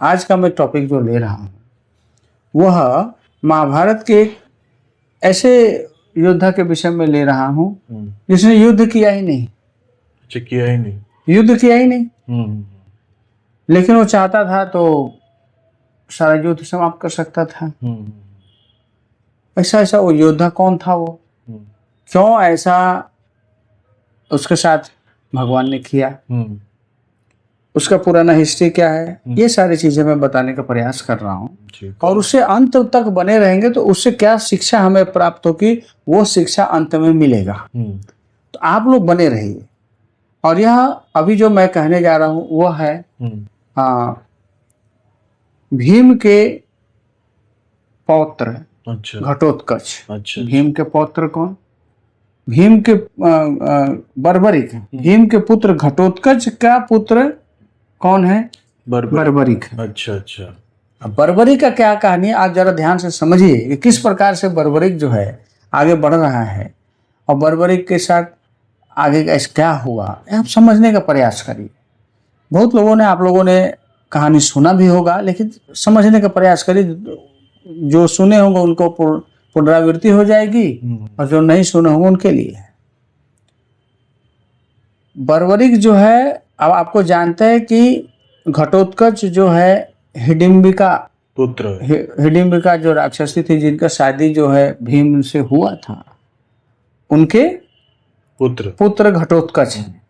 आज का मैं टॉपिक जो ले रहा हूँ वह महाभारत के एक ऐसे योद्धा के विषय में ले रहा हूँ जिसने युद्ध किया ही नहीं। अच्छा, किया ही नहीं। युद्ध किया ही नहीं, लेकिन वो चाहता था तो सारा युद्ध समाप्त कर सकता था। ऐसा ऐसा वो योद्धा कौन था? वो क्यों ऐसा उसके साथ भगवान ने किया, उसका पुराना हिस्ट्री क्या है, ये सारी चीजें मैं बताने का प्रयास कर रहा हूँ। और उससे अंत तक बने रहेंगे तो उससे क्या शिक्षा हमें प्राप्त होगी, वो शिक्षा अंत में मिलेगा। तो आप लोग बने रहिए। और यह अभी जो मैं कहने जा रहा हूँ वह है भीम के पौत्र घटोत्कच। अच्छा। भीम के पौत्र कौन? भीम के बर्बरिक। भीम के पुत्र घटोत्कच का पुत्र कौन है? बर्बरिक। अच्छा अच्छा। अब बर्बरिक का क्या कहानी है, आप जरा ध्यान से समझिए कि किस प्रकार से बर्बरिक जो है आगे बढ़ रहा है और बर्बरिक के साथ आगे का क्या हुआ, आप समझने का प्रयास करिए। बहुत लोगों ने, आप लोगों ने कहानी सुना भी होगा, लेकिन समझने का प्रयास करिए। जो सुने होंगे उनको पुनरावृत्ति हो जाएगी और जो नहीं सुने होंगे उनके लिए है। बर्बरिक जो है, अब आपको जानते हैं कि घटोत्कच जो है हिडिंबिका पुत्र, हिडिंबिका जो राक्षसी थी जिनका शादी जो है भीम से हुआ था, उनके पुत्र घटोत्कच है।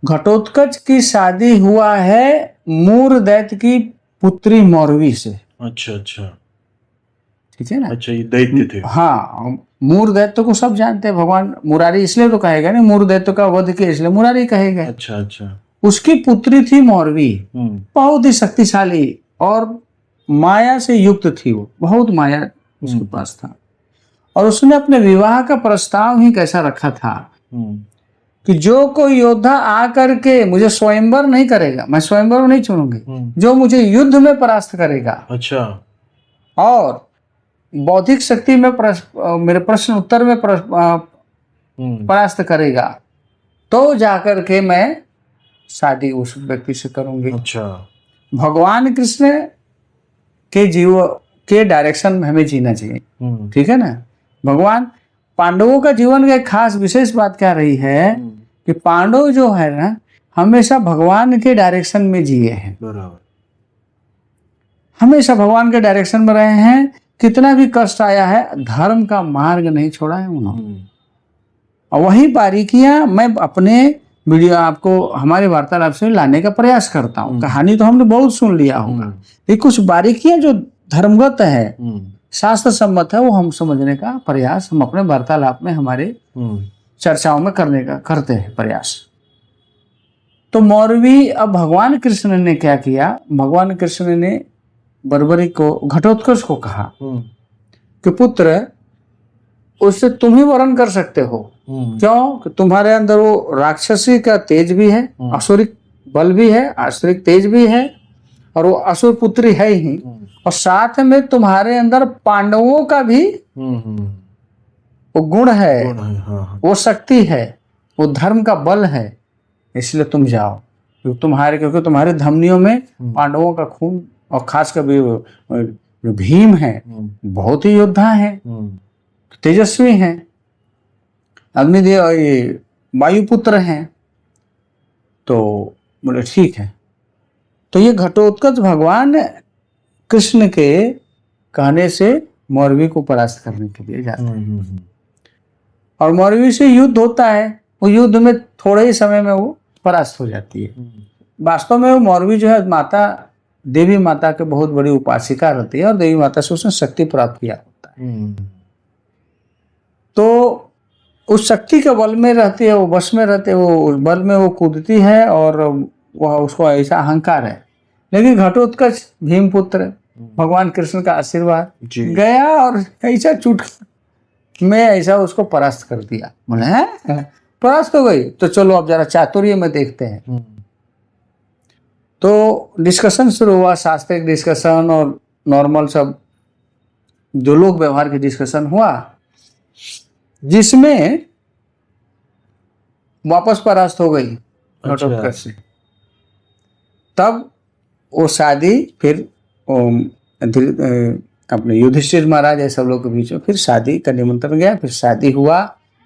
घटोत्कच की शादी हुआ है मूर दैत्य की पुत्री मौरवी से। अच्छा अच्छा, ठीक है ना। अच्छा, ये दैत्य थे। हाँ, मूर दैत्य को सब जानते हैं। भगवान मुरारी इसलिए तो कहेगा ना, मूर दैत्य का वध किया इसलिए मुरारी कहेगा। अच्छा अच्छा। उसकी पुत्री थी मौरवी, बहुत ही शक्तिशाली और माया से युक्त थी। वो बहुत माया उसके पास था। और उसने अपने विवाह का प्रस्ताव ही कैसा रखा था कि जो कोई योद्धा आकर के मुझे स्वयंवर नहीं करेगा, मैं स्वयंवर नहीं चुनूंगी, जो मुझे युद्ध में परास्त करेगा, अच्छा, और बौद्धिक शक्ति में मेरे प्रश्न उत्तर में परास्त करेगा, तो जाकर के मैं शादी उस व्यक्ति से करूंगी। अच्छा। भगवान कृष्ण के जीव के डायरेक्शन में हमें जीना चाहिए। ठीक है ना। भगवान पांडवों का जीवन का एक खास विशेष बात क्या रही है कि पांडव जो है ना हमेशा भगवान के डायरेक्शन में जिए हैं। बराबर, हमेशा भगवान के डायरेक्शन में रहे हैं। कितना भी कष्ट आया है, धर्म का मार्ग नहीं छोड़ा है उन्होंने। और वही बारीकियां मैं अपने वीडियो आपको हमारे वार्तालाप से लाने का प्रयास करता हूँ। कहानी तो हमने बहुत सुन लिया होगा, लेकिन कुछ बारीकियां जो धर्मगत है, शास्त्र सम्मत है, वो हम समझने का प्रयास हम अपने वार्तालाप में, हमारे चर्चाओं में करते हैं प्रयास। तो मौरवी, अब भगवान कृष्ण ने क्या किया, भगवान कृष्ण ने बर्बरिक को, घटोत्कच को कहा कि पुत्र उससे तुम ही वर्ण कर सकते हो। क्यों? कि तुम्हारे अंदर वो राक्षसी का तेज भी है, असुरिक बल भी है, असुरिक तेज भी है, और वो असुर पुत्री है ही, और साथ में तुम्हारे अंदर पांडवों का भी वो गुण है, वो शक्ति है, वो धर्म का बल है। इसलिए तुम जाओ, क्योंकि तुम्हारे धमनियों में पांडवों का खून, और खासकर भीम है, बहुत ही योद्धा है, तेजस्वी हैं, अग्निदेव, ये वायुपुत्र हैं। तो बोले ठीक है। तो ये घटोत्कच भगवान कृष्ण के कहने से मौरवी को परास्त करने के लिए जाते हैं, और मौरवी से युद्ध होता है। वो युद्ध में थोड़े ही समय में वो परास्त हो जाती है। वास्तव में वो मौरवी जो है माता, देवी माता के बहुत बड़ी उपासिका रहती है, और देवी माता से उसने शक्ति प्राप्त किया होता है। तो उस शक्ति के बल में रहती है, वो वश में रहते, वो बल में वो कूदती है, और वह उसको ऐसा अहंकार है। लेकिन घटोत्कच भीमपुत्र, भगवान कृष्ण का आशीर्वाद गया और ऐसा चुटकी में ऐसा उसको परास्त कर दिया। बोले परास्त हो गई, तो चलो अब जरा चातुर्य में देखते हैं। तो डिस्कशन शुरू हुआ, शास्त्रीय डिस्कशन और नॉर्मल सब जो लोग व्यवहार की डिस्कशन हुआ, जिसमें वापस परास्त हो गई घटोत्कच से। तब वो शादी फिर अपने युधिष्ठिर महाराज ऐसे सब लोग के बीच में फिर शादी का निमंत्रण गया, फिर शादी हुआ,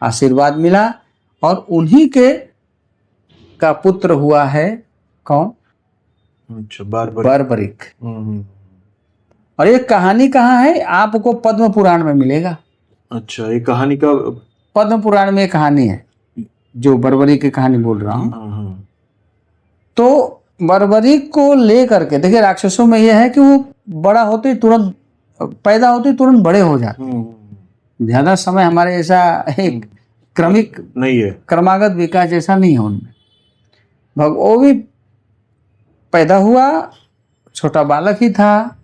आशीर्वाद मिला और उन्हीं के का पुत्र हुआ है कौन? अच्छा, बारबरी। बर्बरिक। और ये कहानी कहाँ है? आपको पद्म पुराण में मिलेगा। अच्छा, ये कहानी का पद्म पुराण में कहानी है, जो बर्बरिक की कहानी बोल रहा हूँ। तो बर्बरिक को लेकर के देखिए, राक्षसों में यह है कि वो बड़ा होते ही तुरंत पैदा होते ही तुरंत बड़े हो जाते। ज्यादा समय हमारे ऐसा एक क्रमिक नहीं है, क्रमागत विकास जैसा नहीं है उनमें। वो भी पैदा हुआ, छोटा बालक ही था,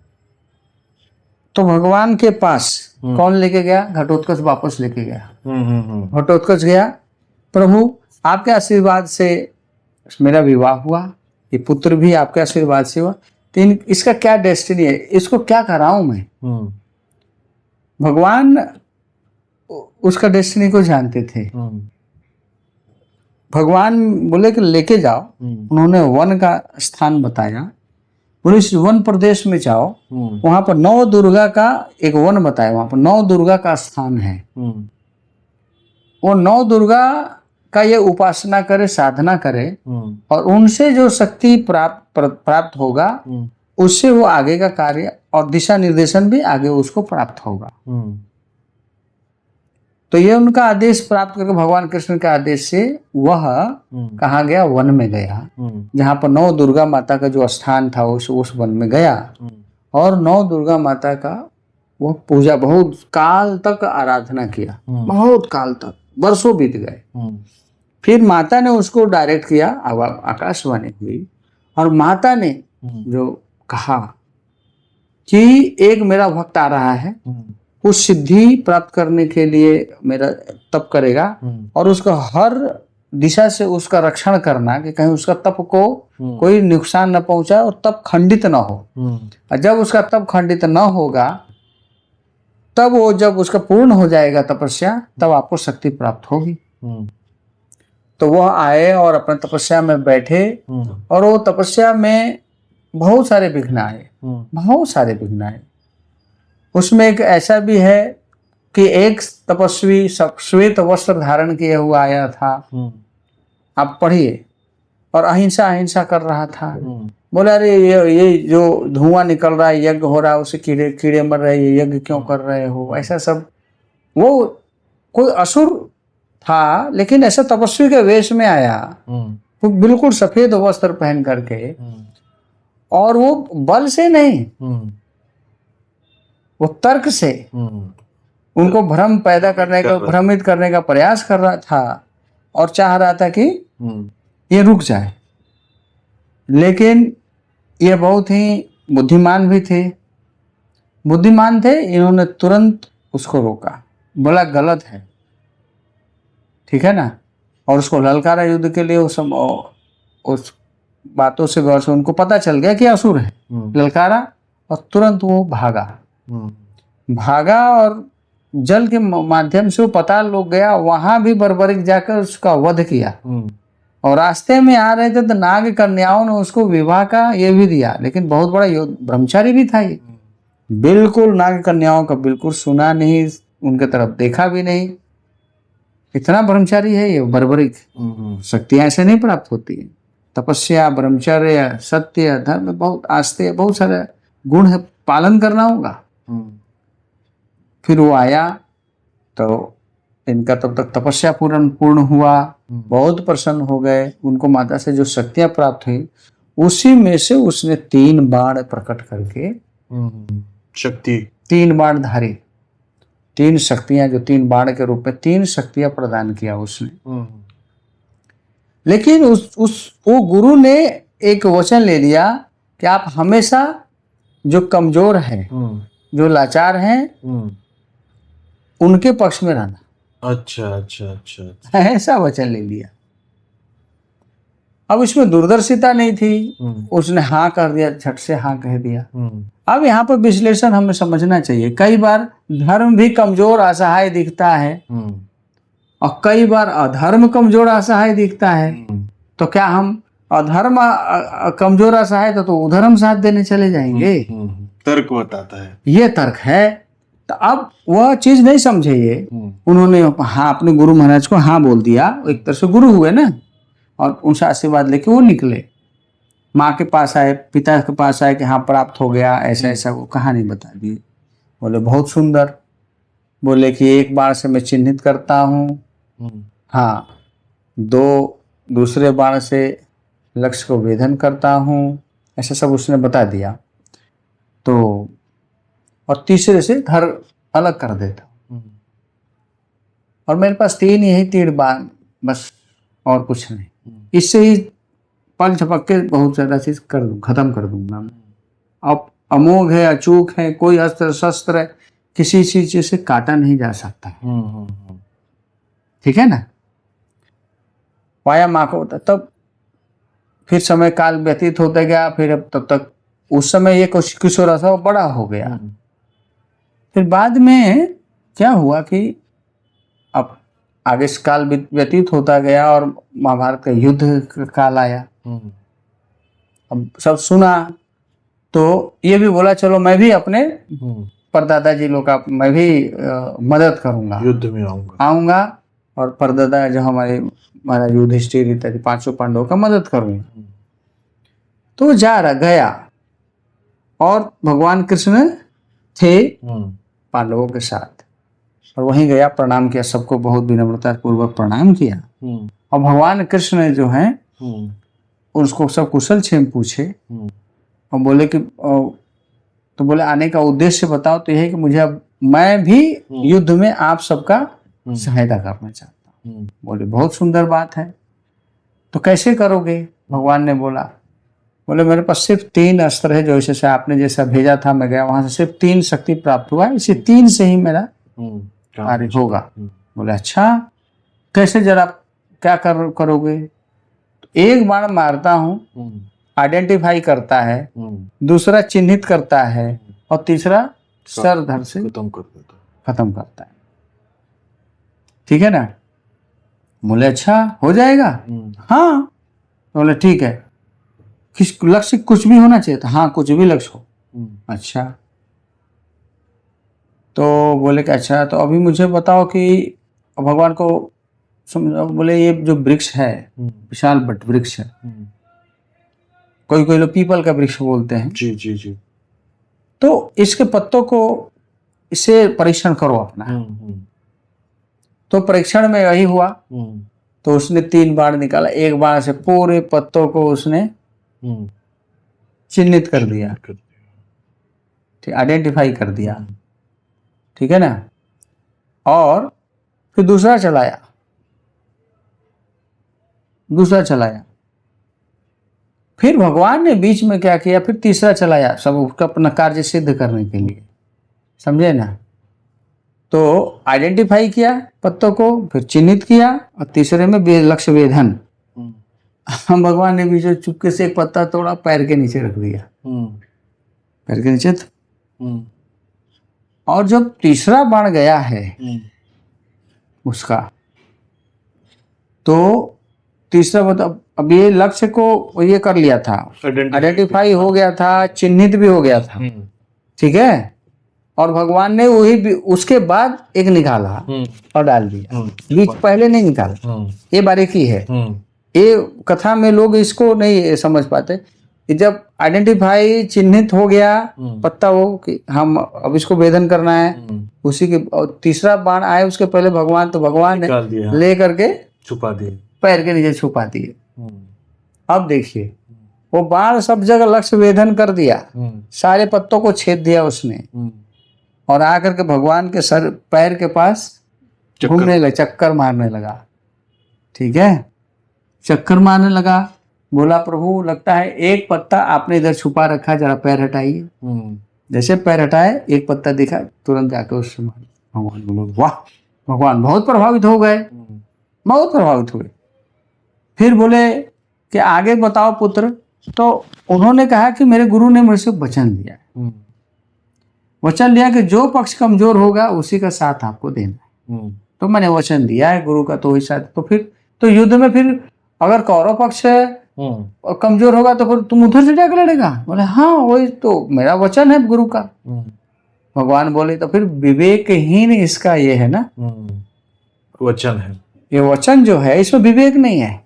तो भगवान के पास कौन लेके गया? घटोत्कच वापस लेके गया। घटोत्कच गया, प्रभु आपके आशीर्वाद से मेरा विवाह हुआ, ये पुत्र भी आपके आशीर्वाद से हुआ, तो इसका क्या डेस्टिनी है, इसको क्या कराऊं मैं? भगवान उसका डेस्टिनी को जानते थे। भगवान बोले कि लेके जाओ। उन्होंने वन का स्थान बताया, बोले इस वन प्रदेश में जाओ, वहां पर नौ दुर्गा का एक वन बताया, वहां पर नौ दुर्गा का स्थान है। वो नौ दुर्गा का ये उपासना करे, साधना करे, और उनसे जो शक्ति प्राप्त होगा उससे वो आगे का कार्य और दिशा निर्देशन भी आगे उसको प्राप्त होगा। तो ये उनका आदेश प्राप्त करके भगवान कृष्ण के आदेश से वह कहाँ गया? वन में गया, जहाँ पर नौ दुर्गा माता का जो स्थान था उस वन में गया, और नौ दुर्गा माता का वो पूजा बहुत काल तक आराधना किया, बहुत काल तक, वर्षों बीत गए। फिर माता ने उसको डायरेक्ट किया, आकाशवाणी हुई, और माता ने जो कहा कि एक मेरा भक्त आ रहा है, उस सिद्धि प्राप्त करने के लिए मेरा तप करेगा, और उसका हर दिशा से उसका रक्षण करना कि कहीं उसका तप को कोई नुकसान न पहुंचाए और तप खंडित न हो। और जब उसका तप खंडित न होगा, तब वो जब उसका पूर्ण हो जाएगा तपस्या, तब आपको शक्ति प्राप्त होगी। तो वह आए और अपने तपस्या में बैठे, और वो तपस्या में बहुत सारे विघ्न आए, बहुत सारे विघ्न आए। उसमें एक ऐसा भी है कि एक तपस्वी श्वेत वस्त्र धारण किए हुआ आया था, आप पढ़िए, और अहिंसा अहिंसा कर रहा था। बोला अरे ये जो धुआं निकल रहा है, यज्ञ हो रहा है, उसे कीड़े कीड़े मर रहे, ये यज्ञ क्यों कर रहे हो? ऐसा सब। वो कोई असुर था, लेकिन ऐसा तपस्वी के वेश में आया, वो बिल्कुल सफेद वस्त्र पहन करके, और वो बल से नहीं, वो तर्क से उनको भ्रम पैदा करने का, भ्रमित करने का प्रयास कर रहा था, और चाह रहा था कि ये रुक जाए। लेकिन ये बहुत ही बुद्धिमान भी थे, बुद्धिमान थे, इन्होंने तुरंत उसको रोका, बोला गलत है, ठीक है ना, और उसको ललकारा युद्ध के लिए। उस बातों से गौर से उनको पता चल गया कि असुर है, ललकारा, और तुरंत वो भागा, और जल के माध्यम से वो पाताल लोक गया, वहां भी बर्बरिक जाकर उसका वध किया। और रास्ते में आ रहे थे तो नाग कन्याओं ने उसको विवाह का ये भी दिया, लेकिन बहुत बड़ा ब्रह्मचारी भी था ये, बिल्कुल नाग कन्याओं का बिल्कुल सुना नहीं, उनके तरफ देखा भी नहीं, इतना ब्रह्मचारी है ये बर्बरिक। शक्तियां ऐसे नहीं प्राप्त होती है। तपस्या, ब्रह्मचर्य, सत्य, धर्म, बहुत आस्ते, बहुत सारे गुण है, पालन करना होगा। फिर वो आया तो इनका तब तक तपस्या पूर्ण हुआ, बहुत प्रसन्न हो गए। उनको माता से जो शक्तियां प्राप्त हुई, उसी में से उसने 3 बाण प्रकट करके, शक्ति 3 बाणधारी, 3 शक्तियां, जो 3 बाण के रूप में 3 शक्तियां प्रदान किया उसने। लेकिन वो गुरु ने एक वचन ले लिया कि आप हमेशा जो कमजोर हैं, जो लाचार हैं, उनके पक्ष में रहना। अच्छा, ऐसा वचन ले लिया। अब इसमें दूरदर्शिता नहीं थी, उसने हाँ कर दिया, झट से हाँ कह दिया। अब यहाँ पर विश्लेषण हमें समझना चाहिए। कई बार धर्म भी कमजोर असहाय दिखता है, और कई बार अधर्म कमजोर असहाय दिखता है। तो क्या हम अधर्म कमजोर सा है तो उधर हम साथ देने चले जाएंगे। तर्क बताता है। ये तर्क है। तो अब वह चीज नहीं समझे ये। उन्होंने हाँ अपने गुरु महाराज को हाँ बोल दिया, एक तरह से गुरु हुए ना, और उनसे आशीर्वाद लेके वो निकले। माँ के पास आए, पिता के पास आए कि हाँ प्राप्त हो गया, ऐसा ऐसा वो कहानी बता दी। बोले बहुत सुंदर। बोले कि एक बाण से मैं चिन्हित करता हूँ, हाँ, दूसरे बाण से लक्ष्य को वेधन करता हूँ, ऐसा सब उसने बता दिया। तो और तीसरे से घर अलग कर देता हूँ, और मेरे पास यही तीर बाण बस, और कुछ नहीं। इससे ही पल झपक के बहुत ज्यादा चीज खत्म कर दूंगा। अब अमोघ है, अचूक है, कोई अस्त्र शस्त्र किसी चीज से काटा नहीं जा सकता। ठीक है ना। पाया माँ को तब फिर समय काल व्यतीत होता गया। फिर अब तब तक उस समय ये किशोर था वो बड़ा हो गया। फिर बाद में क्या हुआ कि अब आगे से काल व्यतीत होता गया और महाभारत का युद्ध काल आया। अब सब सुना तो ये भी बोला चलो मैं भी अपने परदादा जी लोग का मैं भी मदद करूंगा, युद्ध में आऊंगा और परदादा जो हमारे महाराज युधिष्ठिर इत्यादि 500 पांडवों का मदद करूंगा। तो गया और भगवान कृष्ण थे पांडवों के साथ, और वहीं गया, प्रणाम किया, सबको बहुत विनम्रता पूर्वक प्रणाम किया। और भगवान कृष्ण जो हैं उसको सब कुशल क्षेम पूछे और बोले कि तो बोले आने का उद्देश्य बताओ। तो यह है कि मुझे अब मैं भी युद्ध में आप सबका सहायता करना चाहता हूँ। बोले बहुत सुंदर बात है, तो कैसे करोगे? भगवान ने बोले मेरे पास सिर्फ 3 अस्त्र है, जो जैसे आपने जैसा भेजा था मैं गया वहां से सिर्फ 3 शक्ति प्राप्त हुआ, इसी 3 से ही मेरा कार्य होगा। बोले अच्छा कैसे, जरा क्या करोगे? तो एक बाण मारता हूँ, आइडेंटिफाई करता है, दूसरा चिन्हित करता है, और तीसरा सर धड़ से खत्म करता है। ठीक है ना। बोले अच्छा हो जाएगा? हाँ। बोले ठीक है, किस लक्ष्य कुछ भी होना चाहिए था? हाँ कुछ भी लक्ष्य हो। अच्छा। तो बोले कि अच्छा तो अभी मुझे बताओ कि भगवान को समझो। बोले ये जो वृक्ष है विशाल बट वृक्ष है, कोई लोग पीपल का वृक्ष बोलते हैं। जी जी जी। तो इसके पत्तों को इससे परीक्षण करो अपना। तो परीक्षण में यही हुआ। तो उसने 3 बाण निकाला, एक बाण से पूरे पत्तों को उसने चिन्हित कर दिया, ठीक, आइडेंटिफाई कर दिया। ठीक है ना। और फिर दूसरा चलाया, फिर भगवान ने बीच में क्या किया, फिर तीसरा चलाया, सब उसका अपना कार्य सिद्ध करने के लिए, समझे ना। तो आइडेंटिफाई किया पत्तों को, फिर चिन्हित किया, और तीसरे में लक्ष्य वेधन। भगवान ने बीच में चुपके से एक पत्ता तोड़ा, पैर के नीचे रख दिया, पैर के नीचे। और जब तीसरा बाण गया है उसका, तो तीसरा मतलब अब ये लक्ष्य को ये कर लिया था, आइडेंटिफाई हो गया था, चिन्हित भी हो गया था। ठीक है। और भगवान ने वही उसके बाद एक निकाला और डाल दिया, बीच पहले नहीं निकाला। ये बारीकी है, ये कथा में लोग इसको नहीं समझ पाते। जब आइडेंटिफाई चिन्हित हो गया पत्ता वो कि हम अब इसको वेधन करना है, उसी के तीसरा बाण आए उसके पहले भगवान ने ले करके छुपा दिए, पैर के नीचे छुपा दिए। अब देखिए वो बाण सब जगह लक्ष्य वेधन कर दिया, सारे पत्तों को छेद दिया उसने, और आकर के भगवान के सर पैर के पास घूमने लगा, चक्कर मारने लगा। ठीक है, चक्कर मारने लगा। बोला प्रभु लगता है एक पत्ता आपने इधर छुपा रखा, जरा पैर हटाइए। जैसे पैर हटाए एक पत्ता दिखा, तुरंत जाकर उससे भगवान बोले वाह। भगवान बहुत प्रभावित हो गए, बहुत प्रभावित हुए। फिर बोले कि आगे बताओ पुत्र। तो उन्होंने कहा कि मेरे गुरु ने मुझसे वचन दिया, वचन दिया कि जो पक्ष कमजोर होगा उसी का साथ आपको देना है। तो मैंने वचन दिया है गुरु का, तो ही साथ। तो फिर तो युद्ध में फिर अगर कौरव पक्ष और कमजोर होगा तो फिर तुम उधर से जाकर लड़ेगा। बोले हाँ वही तो मेरा वचन है गुरु का। भगवान बोले तो फिर विवेकहीन इसका ये है ना, वचन है। ये वचन जो है इसमें विवेक नहीं है।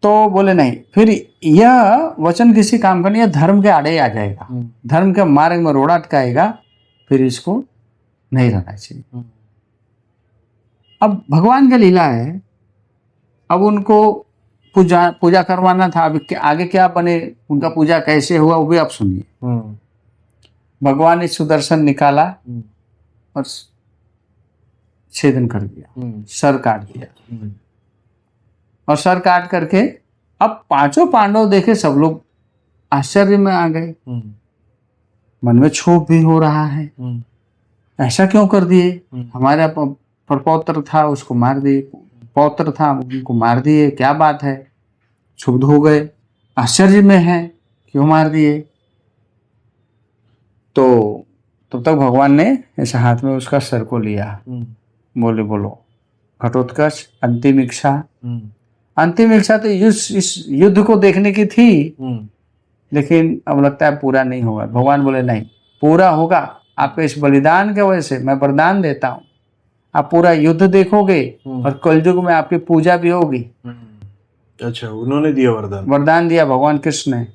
तो बोले नहीं, फिर यह वचन किसी काम का नहीं है, धर्म के आड़े आ जाएगा, धर्म के मार्ग में रोड़ा अटकाएगा, फिर इसको नहीं रहना चाहिए। अब भगवान का लीला है, अब उनको पूजा करवाना था। अब आगे क्या बने, उनका पूजा कैसे हुआ वो भी आप सुनिए। भगवान ने सुदर्शन निकाला और छेदन कर दिया, सर काट दिया। और सर काट करके अब पांचों पांडव देखे, सब लोग आश्चर्य में आ गए, मन में क्षोभ भी हो रहा है, ऐसा क्यों कर दिए, हमारा परपौत्र था उसको मार दिए, पौत्र था उनको मार दिए, क्या बात है। क्षुब्ध हो गए, आश्चर्य में है क्यों मार दिए। तो तब तक भगवान ने ऐसे हाथ में उसका सर को लिया, बोले बोलो घटोत्कच अंतिम इच्छा। अंतिम इच्छा तो इस युद्ध को देखने की थी, लेकिन अब लगता है पूरा नहीं होगा। भगवान बोले नहीं, पूरा होगा, आपके इस बलिदान के वजह से मैं वरदान देता हूँ, आप पूरा युद्ध देखोगे और कलयुग में आपकी पूजा भी होगी। अच्छा, उन्होंने दिया वरदान? वरदान दिया भगवान कृष्ण ने।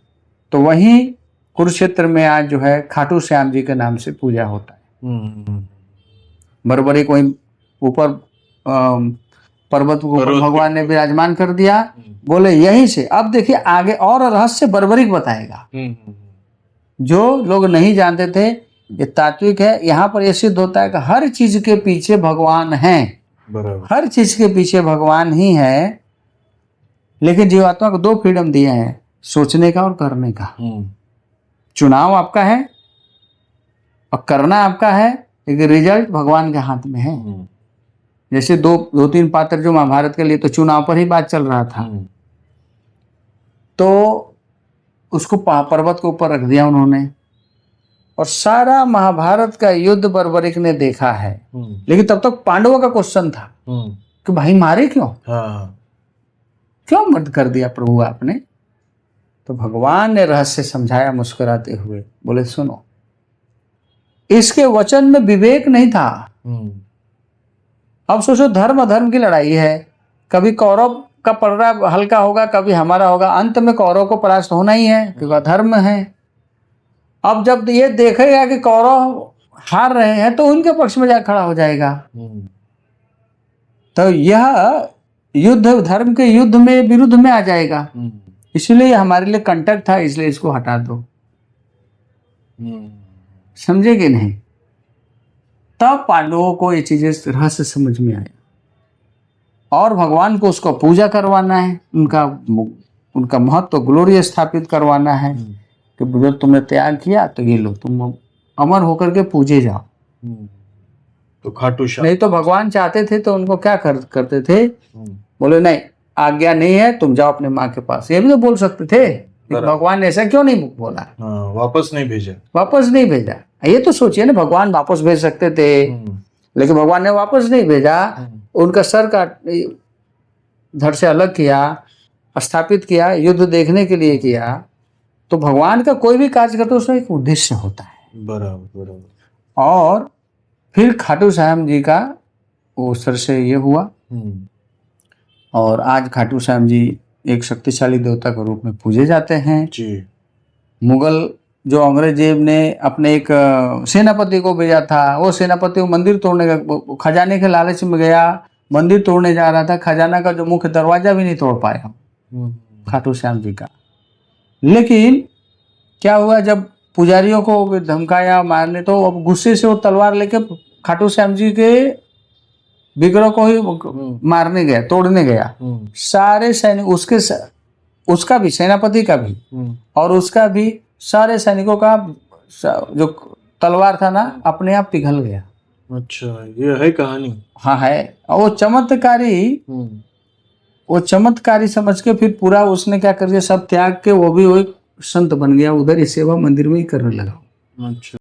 तो वहीं कुरुक्षेत्र में आज जो है खाटू श्याम जी के नाम से पूजा होता है। बरबरी को ऊपर पर्वत को भगवान ने विराजमान कर दिया। बोले यहीं से अब देखिए आगे और रहस्य बर्बरिक बताएगा, जो लोग नहीं जानते थे। ये तात्विक है, यहाँ पर यह सिद्ध होता है कि हर चीज के पीछे भगवान है, हर चीज के पीछे भगवान ही है। लेकिन जीवात्मा को दो फ्रीडम दिए हैं, सोचने का और करने का। चुनाव आपका है और करना आपका है, लेकिन रिजल्ट भगवान के हाथ में है। जैसे दो तीन पात्र जो महाभारत के लिए तो चुनाव पर ही बात चल रहा था, तो उसको पर्वत के ऊपर रख दिया उन्होंने, और सारा महाभारत का युद्ध बर्बरिक ने देखा है। लेकिन तब तक पांडवों का क्वेश्चन था कि भाई मारे क्यों, क्यों मत कर दिया प्रभु आपने। तो भगवान ने रहस्य समझाया मुस्कुराते हुए, बोले सुनो, इसके वचन में विवेक नहीं था। अब सोचो धर्म अधर्म की लड़ाई है, कभी कौरव का पलड़ा हल्का होगा, कभी हमारा होगा, अंत में कौरव को परास्त होना ही है क्योंकि धर्म है। अब जब ये देखेगा कि कौरव हार रहे हैं तो उनके पक्ष में जा खड़ा हो जाएगा। तो यह युद्ध धर्म के युद्ध में विरुद्ध में आ जाएगा, इसलिए हमारे लिए कंटक था, इसलिए इसको हटा दो। समझे कि नहीं। तब पांडवों को ये चीजें रहस्य समझ में आया और भगवान को उसको पूजा करवाना है, उनका महत्व ग्लोरी स्थापित करवाना है कि जो तुमने त्याग किया तो ये लो, तुम अमर होकर के पूजे जाओ। तो खाटू श्याम नहीं तो भगवान चाहते थे तो उनको क्या करते थे, बोले नहीं आज्ञा नहीं है, तुम जाओ अपने माँ के पास। ये भी तो बोल सकते थे, भगवान ने ऐसा क्यों नहीं बोला, वापस नहीं भेजा, वापस नहीं भेजा। ये तो सोचिए ना, भगवान वापस भेज सकते थे, लेकिन भगवान ने वापस नहीं भेजा। उनका सर का धड़ से अलग किया, स्थापित किया, युद्ध देखने के लिए किया। तो भगवान का कोई भी कार्य करते उसमें एक उद्देश्य होता है। बराबर। और फिर खाटू श्याम जी का वो सर से ये हुआ, और आज खाटू श्याम जी एक शक्तिशाली देवता के रूप में पूजे जाते हैं जी। मुगल जो अंग्रेजेब ने अपने एक सेनापति को भेजा था, वो सेनापति को मंदिर तोड़ने का, खजाने के लालच में गया, मंदिर तोड़ने जा रहा था, खजाना का जो मुख्य दरवाजा भी नहीं तोड़ पाया खाटू श्याम जी का। लेकिन क्या हुआ, जब पुजारियों को धमकाया मारने, तो अब गुस्से से वो तलवार लेके खाटू श्याम जी के विग्रह को ही मारने गया, तोड़ने गया। सारे सैनिक उसका भी, सेनापति का भी और उसका भी, सारे सैनिकों का जो तलवार था ना अपने आप पिघल गया। अच्छा, ये है कहानी। हाँ है। और वो चमत्कारी समझ के फिर पूरा उसने क्या कर दिया, सब त्याग के वो भी वो एक संत बन गया, उधर ही सेवा मंदिर में ही करने लगा। अच्छा।